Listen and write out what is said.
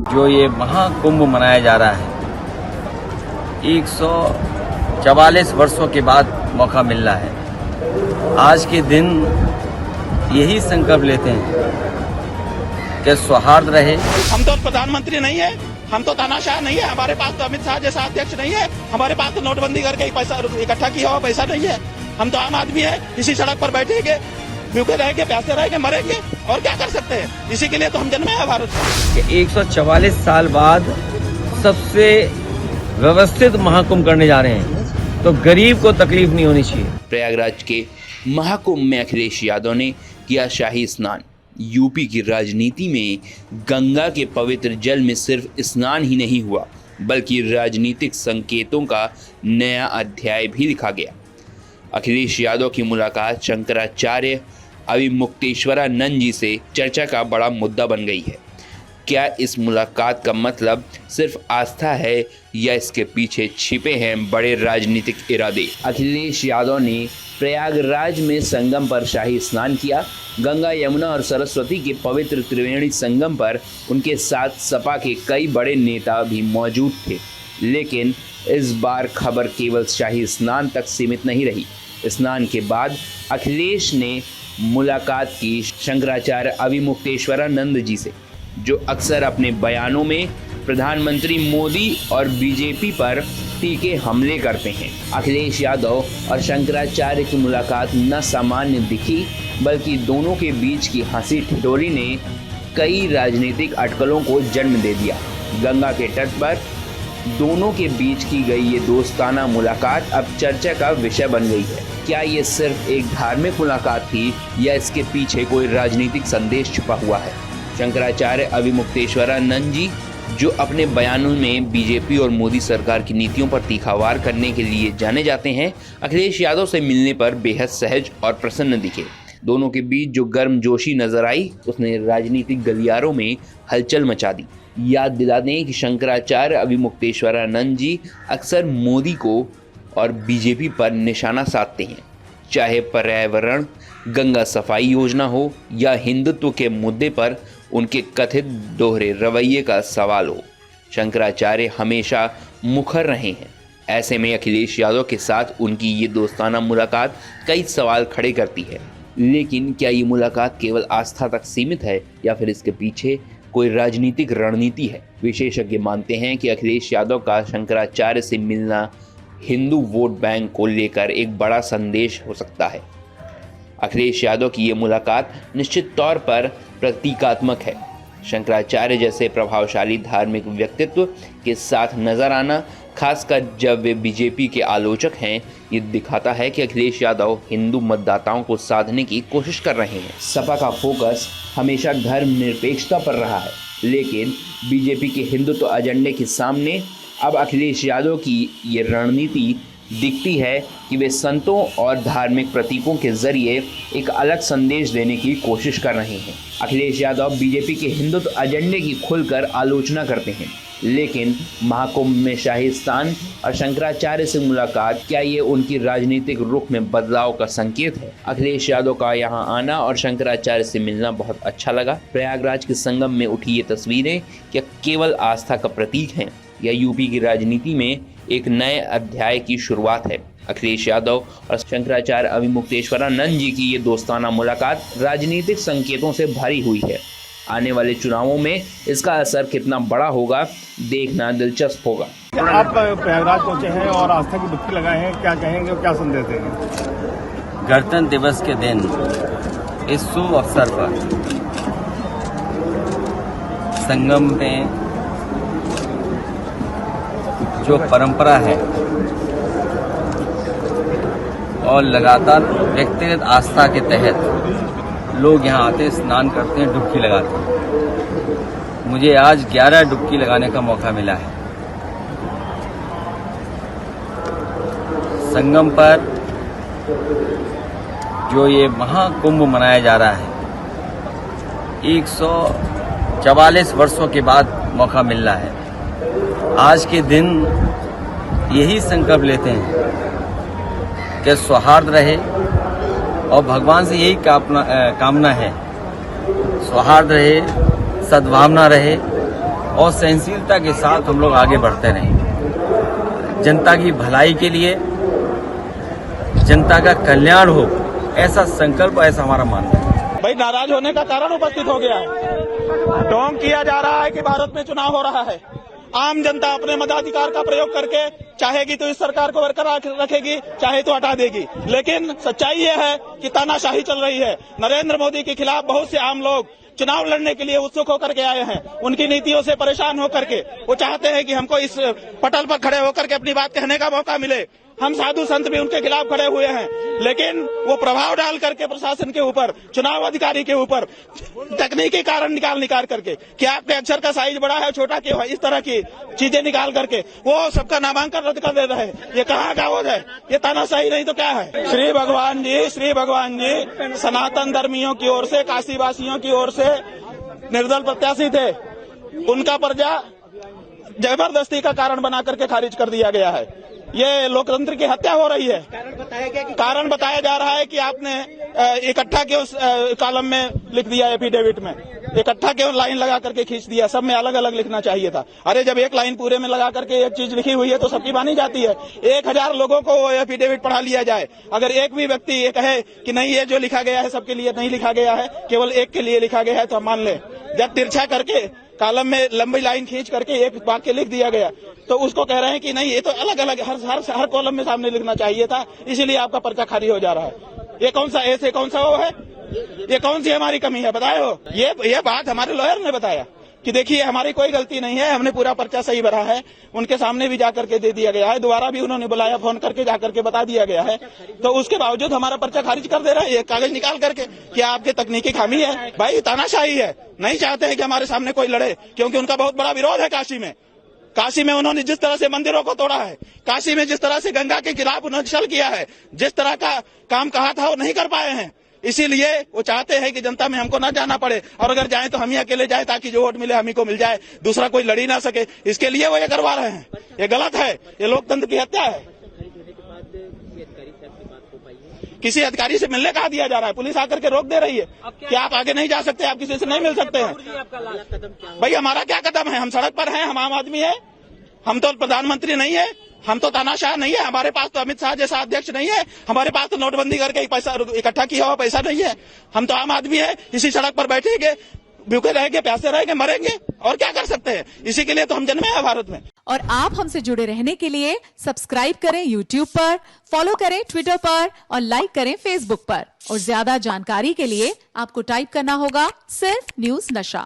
जो ये महाकुंभ मनाया जा रहा है, 144 वर्षों के बाद मौका मिल रहा है। आज के दिन यही संकल्प लेते हैं कि सौहार्द रहे। हम तो प्रधानमंत्री नहीं है, हम तो तानाशाह नहीं है, हमारे पास तो अमित शाह जैसा अध्यक्ष नहीं है, हमारे पास तो नोटबंदी करके ही पैसा इकट्ठा किया हुआ पैसा नहीं है। हम तो आम आदमी है, इसी सड़क पर बैठेंगे, भूखे रहेंगे, प्यासे रहेंगे, मरेंगे और क्या कर सकते हैं। इसी के लिए तो हम जन्मे हैं भारत में। 144 साल बाद सबसे व्यवस्थित महाकुंभ करने जा रहे हैं, तो गरीब को तकलीफ नहीं होनी चाहिए। प्रयागराज के महाकुंभ में अखिलेश यादव ने किया शाही स्नान। यूपी की राजनीति में गंगा के पवित्र जल में सिर्फ स्नान ही नहीं हुआ, बल्कि राजनीतिक संकेतों का नया अध्याय भी लिखा गया। अखिलेश यादव की मुलाकात शंकराचार्य अविमुक्तेश्वरानंद जी से चर्चा का बड़ा मुद्दा बन गई है। क्या इस मुलाकात का मतलब सिर्फ आस्था है या इसके पीछे छिपे हैं बड़े राजनीतिक इरादे? अखिलेश यादव ने प्रयागराज में संगम पर शाही स्नान किया। गंगा, यमुना और सरस्वती के पवित्र त्रिवेणी संगम पर उनके साथ सपा के कई बड़े नेता भी मौजूद थे। लेकिन इस बार खबर केवल शाही स्नान तक सीमित नहीं रही। स्नान के बाद अखिलेश ने मुलाकात की शंकराचार्य अविमुक्तेश्वरानंद जी से, जो अक्सर अपने बयानों में प्रधानमंत्री मोदी और बीजेपी पर तीखे हमले करते हैं। अखिलेश यादव और शंकराचार्य की मुलाकात न सामान्य दिखी, बल्कि दोनों के बीच की हंसी ठिठोली ने कई राजनीतिक अटकलों को जन्म दे दिया। गंगा के तट पर दोनों के बीच की गई ये दोस्ताना मुलाकात अब चर्चा का विषय बन गई है। क्या ये सिर्फ एक धार्मिक मुलाकात थी या इसके पीछे कोई राजनीतिक संदेश छुपा हुआ है? शंकराचार्य अविमुक्तेश्वरानंद जी, जो अपने बयानों में बीजेपी और मोदी सरकार की नीतियों पर तीखा वार करने के लिए जाने जाते हैं, अखिलेश यादव से मिलने पर बेहद सहज और प्रसन्न दिखे। दोनों के बीच जो गर्मजोशी नजर आई, उसने राजनीतिक गलियारों में हलचल मचा दी। याद दिला दें कि शंकराचार्य अविमुक्तेश्वरानंद जी अक्सर मोदी को और बीजेपी पर निशाना साधते हैं, चाहे पर्यावरण, गंगा सफाई योजना हो या हिंदुत्व के मुद्दे पर उनके कथित दोहरे रवैये का सवाल हो। शंकराचार्य हमेशा मुखर रहे हैं। ऐसे में अखिलेश यादव के साथ उनकी ये दोस्ताना मुलाकात कई सवाल खड़े करती है। लेकिन क्या ये मुलाकात केवल आस्था तक सीमित है या फिर इसके पीछे कोई राजनीतिक रणनीति है? विशेषज्ञ मानते हैं कि अखिलेश यादव का शंकराचार्य से मिलना हिंदू वोट बैंक को लेकर एक बड़ा संदेश हो सकता है। अखिलेश यादव की ये मुलाकात निश्चित तौर पर प्रतीकात्मक है। शंकराचार्य जैसे प्रभावशाली धार्मिक व्यक्तित्व के साथ नजर आना, खासकर जब वे बीजेपी के आलोचक हैं, ये दिखाता है कि अखिलेश यादव हिंदू मतदाताओं को साधने की कोशिश कर रहे हैं। सपा का फोकस हमेशा धर्मनिरपेक्षता पर रहा है, लेकिन बीजेपी के हिंदुत्व एजेंडे के सामने अब अखिलेश यादव की ये रणनीति दिखती है कि वे संतों और धार्मिक प्रतीकों के जरिए एक अलग संदेश देने की कोशिश कर रहे हैं। अखिलेश यादव बीजेपी के हिंदुत्व एजेंडे की खुलकर आलोचना करते हैं, लेकिन महाकुंभ में शाही स्नान और शंकराचार्य से मुलाकात, क्या ये उनकी राजनीतिक रुख में बदलाव का संकेत है? अखिलेश यादव का यहाँ आना और शंकराचार्य से मिलना बहुत अच्छा लगा। प्रयागराज के संगम में उठी ये तस्वीरें क्या केवल आस्था का प्रतीक हैं या यूपी की राजनीति में एक नए अध्याय की शुरुआत है? अखिलेश यादव और शंकराचार्य अविमुक्तेश्वरानंद जी की ये दोस्ताना मुलाकात राजनीतिक संकेतों से भरी हुई है। आने वाले चुनावों में इसका असर कितना बड़ा होगा, देखना दिलचस्प होगा। आप प्रयागराज पहुंचे हैं और आस्था की डुबकी लगाए हैं, क्या कहेंगे और क्या संदेश देंगे? गणतंत्र दिवस के दिन इस शुभ अवसर पर संगम में जो परंपरा है और लगातार व्यक्तिगत आस्था के तहत लोग यहाँ आते हैं, स्नान करते हैं, डुबकी लगाते हैं। मुझे आज 11 डुबकी लगाने का मौका मिला है। संगम पर जो ये महाकुंभ मनाया जा रहा है, 144 वर्षों के बाद मौका मिल रहा है। आज के दिन यही संकल्प लेते हैं कि सौहार्द रहे और भगवान से यही कामना है, सौहार्द रहे, सद्भावना रहे और सहनशीलता के साथ हम लोग आगे बढ़ते रहेंगे। जनता की भलाई के लिए, जनता का कल्याण हो, ऐसा संकल्प, ऐसा हमारा मानना है। भाई नाराज होने का कारण उपस्थित हो गया है। ढोंग किया जा रहा है कि भारत में चुनाव हो रहा है। आम जनता अपने मताधिकार का प्रयोग करके चाहेगी तो इस सरकार को बरकरार रखेगी, चाहे तो हटा देगी। लेकिन सच्चाई यह है कि तानाशाही चल रही है। नरेंद्र मोदी के खिलाफ बहुत से आम लोग चुनाव लड़ने के लिए उत्सुक होकर के आए हैं। उनकी नीतियों से परेशान होकर के वो चाहते हैं कि हमको इस पटल पर खड़े होकर के अपनी बात कहने का मौका मिले। हम साधु संत भी उनके खिलाफ खड़े हुए हैं, लेकिन वो प्रभाव डाल करके प्रशासन के ऊपर, चुनाव अधिकारी के ऊपर तकनीकी कारण निकाल करके कि आपके अक्षर का साइज बड़ा है छोटा क्यों है, इस तरह की चीजें निकाल करके वो सबका नामांकन रद्द कर दे रहे हैं। ये कहाँ का वो है? ये तानाशाही नहीं तो क्या है? श्री भगवान जी सनातन धर्मियों की ओर से, काशी वासियों की ओर से निर्दल प्रत्याशी थे। उनका पर्चा जबरदस्ती का कारण बना करके खारिज कर दिया गया है। ये लोकतंत्र की हत्या हो रही है। कारण बताया जा रहा है कि आपने इकट्ठा क्यों कॉलम में लिख दिया, एफिडेविट में इकट्ठा क्यों लाइन लगा करके खींच दिया, सब में अलग अलग लिखना चाहिए था। अरे जब एक लाइन पूरे में लगा करके एक चीज लिखी हुई है तो सबकी मानी जाती है। 1000 लोगों को वो एफिडेविट पढ़ा लिया जाए, अगर एक भी व्यक्ति ये कहे कि नहीं ये जो लिखा गया है सबके लिए नहीं लिखा गया है, केवल एक के लिए लिखा गया है, तो हम मान लें। जब तिरछा करके कॉलम में लंबी लाइन खींच करके एक वाक्य लिख दिया गया तो उसको कह रहे हैं कि नहीं ये तो अलग अलग हर कॉलम में सामने लिखना चाहिए था, इसीलिए आपका पर्चा खारिज हो जा रहा है। ये कौन सा ऐसे कौन सा वो है? ये कौन सी हमारी कमी है बताए हो? ये बात हमारे लॉयर ने बताया कि देखिए हमारी कोई गलती नहीं है, हमने पूरा पर्चा सही भरा है। उनके सामने भी जाकर के दे दिया गया है, दोबारा भी उन्होंने बुलाया, फोन करके जाकर के बता दिया गया है। तो उसके बावजूद हमारा पर्चा खारिज कर दे रहा है, एक कागज निकाल करके कि आपके तकनीकी खामी है। भाई तानाशाही है, नहीं चाहते हैं कि हमारे सामने कोई लड़े, क्योंकि उनका बहुत बड़ा विरोध है काशी में उन्होंने जिस तरह से मंदिरों को तोड़ा है, काशी में जिस तरह से गंगा के खिलाफ उन्होंने छल किया है, जिस तरह का काम कहा था वो नहीं कर पाए हैं। इसीलिए वो चाहते हैं कि जनता में हमको ना जाना पड़े, और अगर जाए तो हम ही अकेले जाए ताकि जो वोट मिले हम ही को मिल जाए, दूसरा कोई लड़ी ना सके। इसके लिए वो ये करवा रहे हैं। ये गलत है, ये लोकतंत्र की हत्या है। किसी अधिकारी से मिलने कहा दिया जा रहा है, पुलिस आकर के रोक दे रही है कि आप आगे नहीं जा सकते, आप किसी से नहीं मिल सकते हैं। भाई हमारा क्या कदम है? हम सड़क पर हैं, हम आम आदमी है, हम तो प्रधानमंत्री नहीं है, हम तो तानाशाह नहीं है, हमारे पास तो अमित शाह जैसा अध्यक्ष नहीं है, हमारे पास तो नोटबंदी करके पैसा इकट्ठा किया हुआ पैसा नहीं है। हम तो आम आदमी है, इसी सड़क पर बैठेंगे, भूखे रहेंगे, प्यासे रहेंगे, मरेंगे, और क्या कर सकते हैं? इसी के लिए तो हम जन्मे हैं भारत में। और आप हमसे जुड़े रहने के लिए सब्सक्राइब करें YouTube पर, फॉलो करें Twitter पर और लाइक करें Facebook पर। और ज्यादा जानकारी के लिए आपको टाइप करना होगा सिर्फ न्यूज नशा।